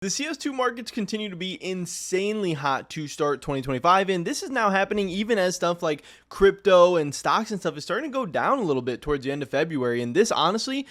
The CS2 markets continue to be insanely hot to start 2025, and this is now happening even as stuff like crypto and stocks and stuff is starting to go down a little bit towards the end of February. And this honestly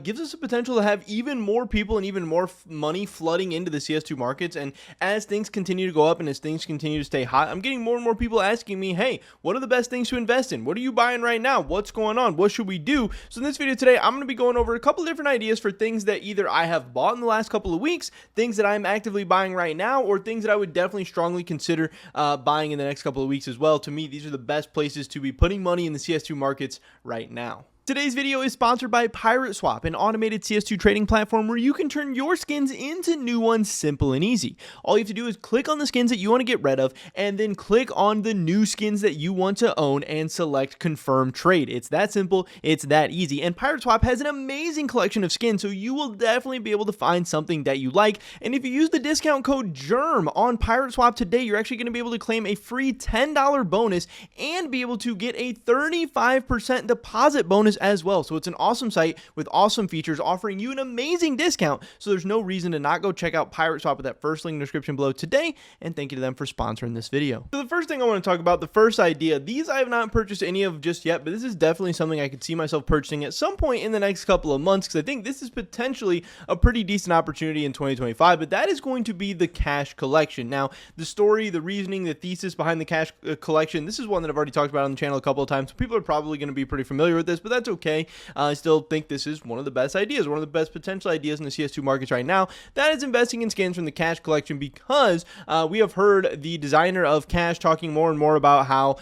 gives us the potential to have even more people and even more money flooding into the CS2 markets. And as things continue to go up and as things continue to stay hot, I'm getting more and more people asking me, hey, what are the best things to invest in? What are you buying right now? What's going on? What should we do? So in this video today, I'm going to be going over a couple different ideas for things that either I have bought in the last couple of weeks, things that I'm actively buying right now, or things that I would definitely strongly consider buying in the next couple of weeks as well. To me, these are the best places to be putting money in the CS2 markets right now. Today's video is sponsored by Pirate Swap, an automated CS2 trading platform where you can turn your skins into new ones simple and easy. All you have to do is click on the skins that you want to get rid of and then click on the new skins that you want to own and select confirm trade. It's that simple, it's that easy. And Pirate Swap has an amazing collection of skins, so you will definitely be able to find something that you like. And if you use the discount code GERM on Pirate Swap today, you're actually going to be able to claim a free $10 bonus and be able to get a 35% deposit bonus as well. So it's an awesome site with awesome features offering you an amazing discount. So there's no reason to not go check out Pirate Swap with that first link in the description below today. And thank you to them for sponsoring this video. So the first thing I want to talk about, the first idea, these I have not purchased any of just yet, but this is definitely something I could see myself purchasing at some point in the next couple of months because I think this is potentially a pretty decent opportunity in 2025, but that is going to be the cash collection. Now, the story, the reasoning, the thesis behind the cash collection, this is one that I've already talked about on the channel a couple of times. So people are probably going to be pretty familiar with this, but that's okay. I still think this is one of the best ideas, one of the best potential ideas in the CS2 markets right now. That is investing in skins from the cash collection because we have heard the designer of Cash talking more and more about how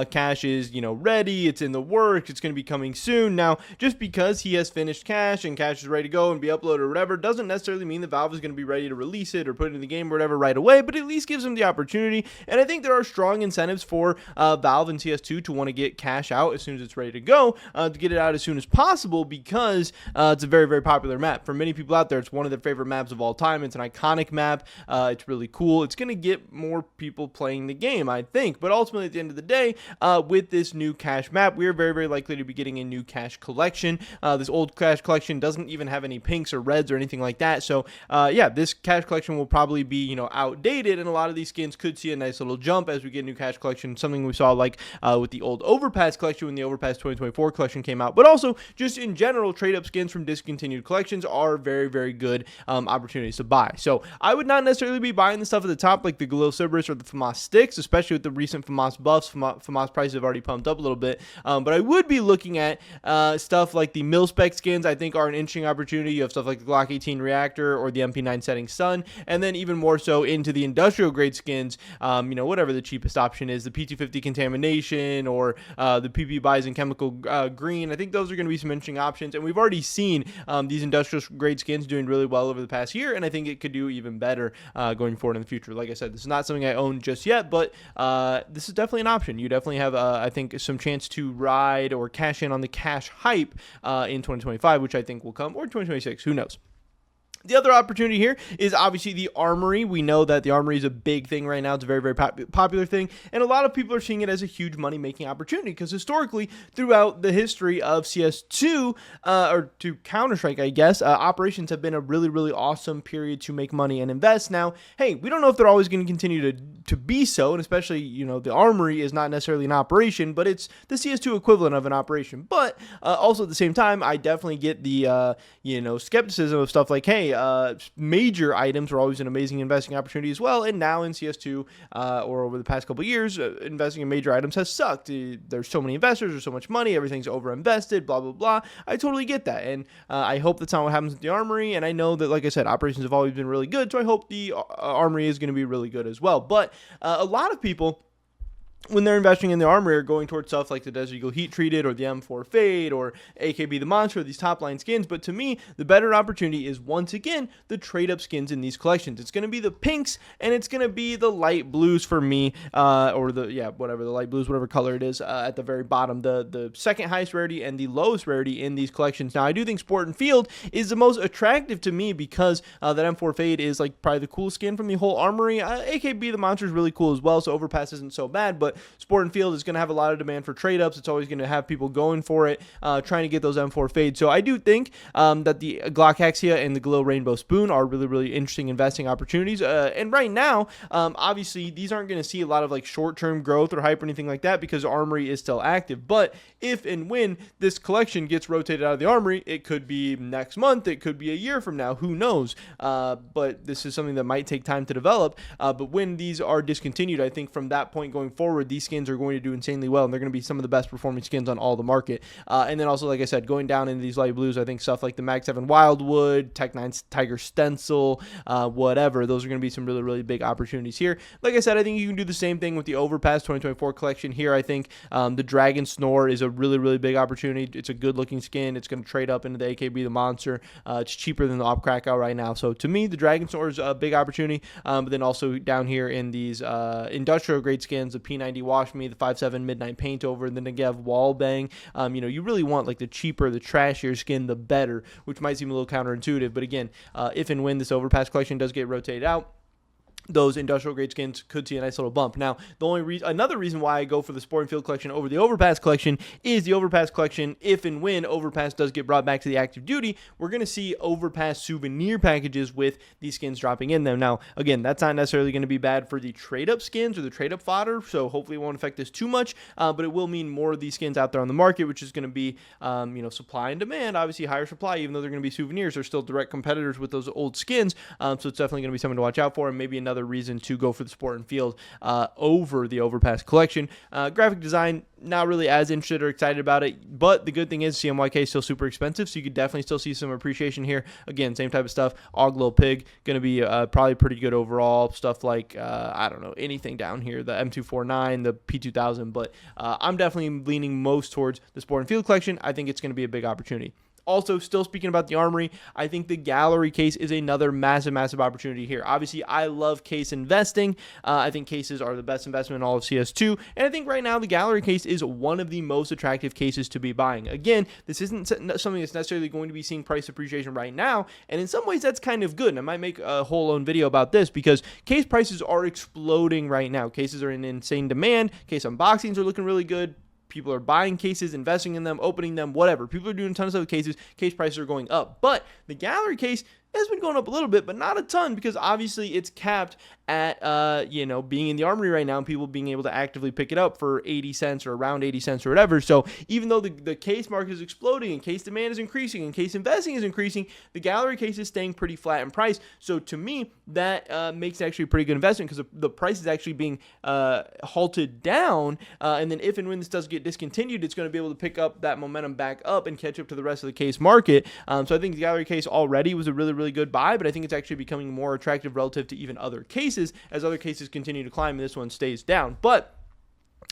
Cash is, ready, it's in the works, it's going to be coming soon. Now, just because he has finished Cash and Cash is ready to go and be uploaded or whatever, doesn't necessarily mean that Valve is going to be ready to release it or put it in the game or whatever right away, but at least gives them the opportunity. And I think there are strong incentives for Valve and CS2 to want to get Cash out as soon as it's ready to go, to get it out as soon as possible because it's a very, very popular map. For many people out there, it's one of their favorite maps of all time. It's an iconic map. It's really cool. It's going to get more people playing the game, I think. But ultimately, at the end of the day, with this new Cash map, we are very, very likely to be getting a new Cash collection. This old Cash collection doesn't even have any pinks or reds or anything like that. So, yeah, this Cash collection will probably be, outdated, and a lot of these skins could see a nice little jump as we get a new Cash collection, something we saw like with the old Overpass collection when the Overpass 2024 collection came out. But also, just in general, trade up skins from discontinued collections are very, very good opportunities to buy. So I would not necessarily be buying the stuff at the top like the Galil Cerberus or the FAMAS sticks, especially with the recent FAMAS buffs. FAMAS prices have already pumped up a little bit, but I would be looking at stuff like the mil-spec skins. I think are an interesting opportunity. You have stuff like the Glock 18 Reactor or the MP9 Setting Sun, and then even more so into the industrial grade skins, whatever the cheapest option is, the P250 Contamination or the PP Bison Chemical Green. I think those are going to be some interesting options, and we've already seen these industrial grade skins doing really well over the past year, and I think it could do even better going forward in the future. Like I said, this is not something I own just yet, but this is definitely an option. You definitely have, I think, some chance to ride or cash in on the Cash hype in 2025, which I think will come, or 2026, who knows. The other opportunity here is obviously the Armory. We know that the Armory is a big thing right now. It's a very, very popular thing. And a lot of people are seeing it as a huge money-making opportunity because historically, throughout the history of CS2, or to Counter-Strike, I guess, operations have been a really, really awesome period to make money and invest. Now, hey, we don't know if they're always going to continue to be so, and especially, the Armory is not necessarily an operation, but it's the CS2 equivalent of an operation. But also at the same time, I definitely get the, skepticism of stuff like, hey, major items are always an amazing investing opportunity as well, and now in CS2 or over the past couple of years, investing in major items has sucked. There's so many investors, there's so much money, everything's overinvested, blah, blah, blah. I totally get that, and I hope that's not what happens with the Armory, and I know that, like I said, operations have always been really good, so I hope the Armory is going to be really good as well. But a lot of people, when they're investing in the Armory, are going towards stuff like the Desert Eagle Heat Treated or the M4 Fade or AKB the Monster, these top line skins. But to me, the better opportunity is once again the trade up skins in these collections. It's going to be the pinks and it's going to be the light blues for me, or the light blues, whatever color it is, at the very bottom, the second highest rarity and the lowest rarity in these collections. Now, I do think Sport and Field is the most attractive to me because that M4 Fade is like probably the coolest skin from the whole Armory. AKB the Monster is really cool as well, so Overpass isn't so bad, but but Sport and Field is going to have a lot of demand for trade ups. It's always going to have people going for it, trying to get those M4 fades. So I do think that the Glockaxia and the Glow Rainbow Spoon are really, really interesting investing opportunities. And right now, obviously, these aren't going to see a lot of like short-term growth or hype or anything like that because Armory is still active. But if and when this collection gets rotated out of the Armory, it could be next month, it could be a year from now, who knows? But this is something that might take time to develop. But when these are discontinued, I think from that point going forward, these skins are going to do insanely well, and they're going to be some of the best performing skins on all the market. And then also, like I said, going down into these light blues, I think stuff like the Mag 7 Wildwood, Tech 9 Tiger Stencil, whatever, those are going to be some really, really big opportunities here. Like I said, I think you can do the same thing with the Overpass 2024 collection here. I think the Dragon Snore is a really, really big opportunity. It's a good looking skin. It's going to trade up into the AKB the Monster. It's cheaper than the Op Krakow right now. So to me, the Dragon Snore is a big opportunity. But then also down here in these industrial grade skins, the P90 Wash Me, the 5.7 Midnight Paint Over, and then again Wall Bang. You really want like the cheaper, the trashier skin, the better, which might seem a little counterintuitive. But again, if and when this Overpass collection does get rotated out, those industrial grade skins could see a nice little bump. Now, another reason why I go for the Sport and Field collection over the Overpass collection is the Overpass collection. If and when Overpass does get brought back to the active duty, we're going to see Overpass souvenir packages with these skins dropping in them. Now, again, that's not necessarily going to be bad for the trade-up skins or the trade-up fodder, so hopefully it won't affect this too much, but it will mean more of these skins out there on the market, which is going to be, supply and demand. Obviously, higher supply, even though they're going to be souvenirs, they're still direct competitors with those old skins, so it's definitely going to be something to watch out for, and maybe another reason to go for the Sport and Field over the Overpass collection. Graphic design, not really as interested or excited about it, but the good thing is CMYK is still super expensive, so you could definitely still see some appreciation here. Again, same type of stuff. Oglow Pig, going to be probably pretty good overall. Stuff like, anything down here, the M249, the P2000, but I'm definitely leaning most towards the Sport and Field collection. I think it's going to be a big opportunity. Also, still speaking about the Armory, I think the gallery case is another massive, massive opportunity here. Obviously, I love case investing. I think cases are the best investment in all of CS2. And I think right now the gallery case is one of the most attractive cases to be buying. Again, this isn't something that's necessarily going to be seeing price appreciation right now. And in some ways, that's kind of good. And I might make a whole own video about this because case prices are exploding right now. Cases are in insane demand. Case unboxings are looking really good. People are buying cases, investing in them, opening them, whatever. People are doing tons of cases. Case prices are going up. But the gallery case has been going up a little bit, but not a ton because obviously it's capped at, being in the Armory right now and people being able to actively pick it up for 80 cents or around 80 cents or whatever. So even though the case market is exploding and case demand is increasing and case investing is increasing, the gallery case is staying pretty flat in price. So to me, that makes it actually a pretty good investment because the price is actually being halted down. And then if and when this does get discontinued, it's going to be able to pick up that momentum back up and catch up to the rest of the case market. So I think the gallery case already was a really, really good buy, but I think it's actually becoming more attractive relative to even other cases as other cases continue to climb and this one stays down. But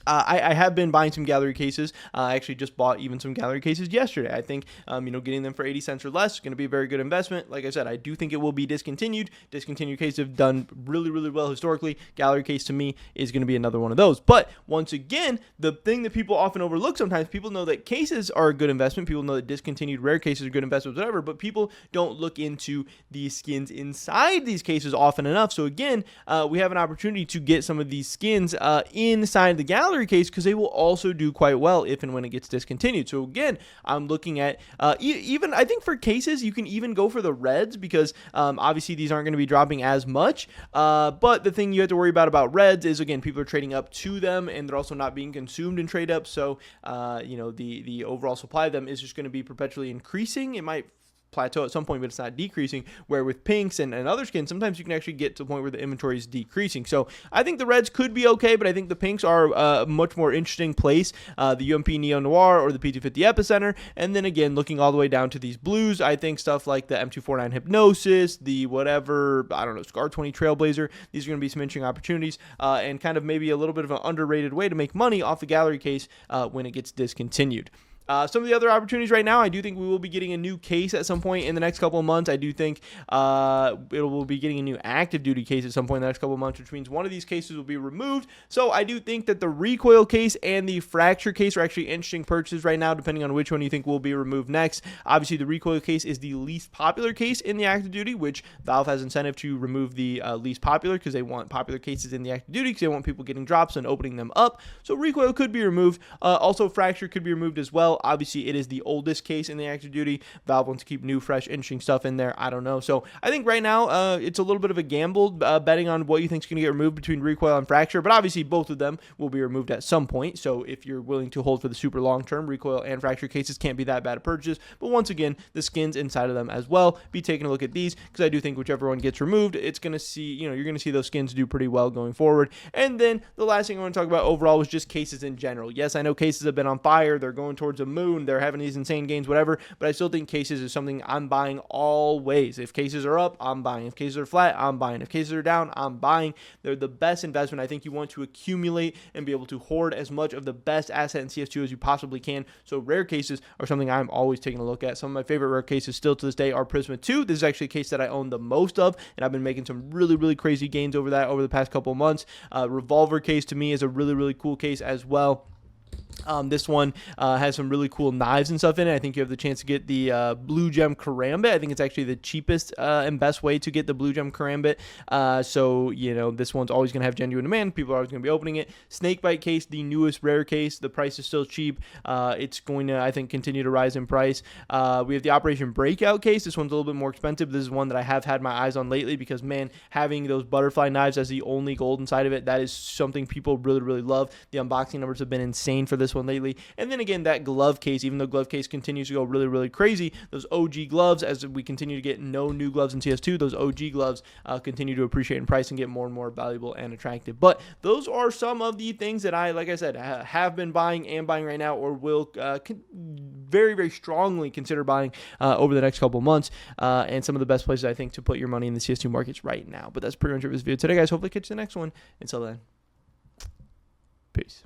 I have been buying some gallery cases. I actually just bought even some gallery cases yesterday. I think, getting them for 80 cents or less is going to be a very good investment. Like I said, I do think it will be discontinued. Discontinued cases have done really, really well historically. Gallery case to me is going to be another one of those. But once again, the thing that people often overlook sometimes, people know that cases are a good investment. People know that discontinued rare cases are good investments, whatever, but people don't look into the skins inside these cases often enough. So again, we have an opportunity to get some of these skins inside the gallery case because they will also do quite well if and when it gets discontinued. So again, I'm looking at even I think for cases you can even go for the reds because obviously these aren't going to be dropping as much, but the thing you have to worry about reds is again people are trading up to them and they're also not being consumed in trade up, so the overall supply of them is just going to be perpetually increasing. It might plateau at some point, but it's not decreasing, where with pinks and other skins sometimes you can actually get to a point where the inventory is decreasing. So I think the reds could be okay, but I think the pinks are a much more interesting place, the UMP Neo Noir or the P250 Epicenter. And then again, looking all the way down to these blues, I think stuff like the M249 Hypnosis, the whatever, Scar 20 Trailblazer, these are going to be some interesting opportunities, and kind of maybe a little bit of an underrated way to make money off the gallery case when it gets discontinued. Some of the other opportunities right now, I do think we will be getting a new case at some point in the next couple of months. I do think we'll be getting a new active duty case at some point in the next couple of months, which means one of these cases will be removed. So I do think that the recoil case and the fracture case are actually interesting purchases right now, depending on which one you think will be removed next. Obviously, the recoil case is the least popular case in the active duty, which Valve has incentive to remove the least popular because they want popular cases in the active duty because they want people getting drops and opening them up. So recoil could be removed. Also, fracture could be removed as well. Obviously, it is the oldest case in the active duty. Valve wants to keep new, fresh, interesting stuff in there. I don't know. So I think right now it's a little bit of a gamble betting on what you think is going to get removed between recoil and fracture. But obviously, both of them will be removed at some point. So if you're willing to hold for the super long term, recoil and fracture cases can't be that bad a purchase. But once again, the skins inside of them as well. Be taking a look at these because I do think whichever one gets removed, it's going to see, you're going to see those skins do pretty well going forward. And then the last thing I want to talk about overall was just cases in general. Yes, I know cases have been on fire. They're going towards the moon. They're having these insane gains, whatever. But I still think cases is something I'm buying always. If cases are up, I'm buying. If cases are flat, I'm buying. If cases are down, I'm buying. They're the best investment. I think you want to accumulate and be able to hoard as much of the best asset in CS2 as you possibly can. So rare cases are something I'm always taking a look at. Some of my favorite rare cases still to this day are Prisma 2. This is actually a case that I own the most of, and I've been making some really, really crazy gains over that over the past couple of months. Revolver case to me is a really, really cool case as well. This one has some really cool knives and stuff in it. I think you have the chance to get the Blue Gem Karambit. I think it's actually the cheapest and best way to get the Blue Gem Karambit. So, this one's always going to have genuine demand. People are always going to be opening it. Snakebite case, the newest rare case. The price is still cheap. It's going to, I think, continue to rise in price. We have the Operation Breakout case. This one's a little bit more expensive. This is one that I have had my eyes on lately because, man, having those butterfly knives as the only gold inside of it, that is something people really, really love. The unboxing numbers have been insane for this one lately. And then again, that glove case, even though glove case continues to go really, really crazy, those OG gloves, as we continue to get no new gloves in CS2, those OG gloves continue to appreciate in price and get more and more valuable and attractive. But those are some of the things that I, like I said, have been buying and buying right now, or will very, very strongly consider buying over the next couple months, and some of the best places I think to put your money in the CS2 markets right now. But that's pretty much it for this video today, guys. Hopefully catch you the next one. Until then, peace.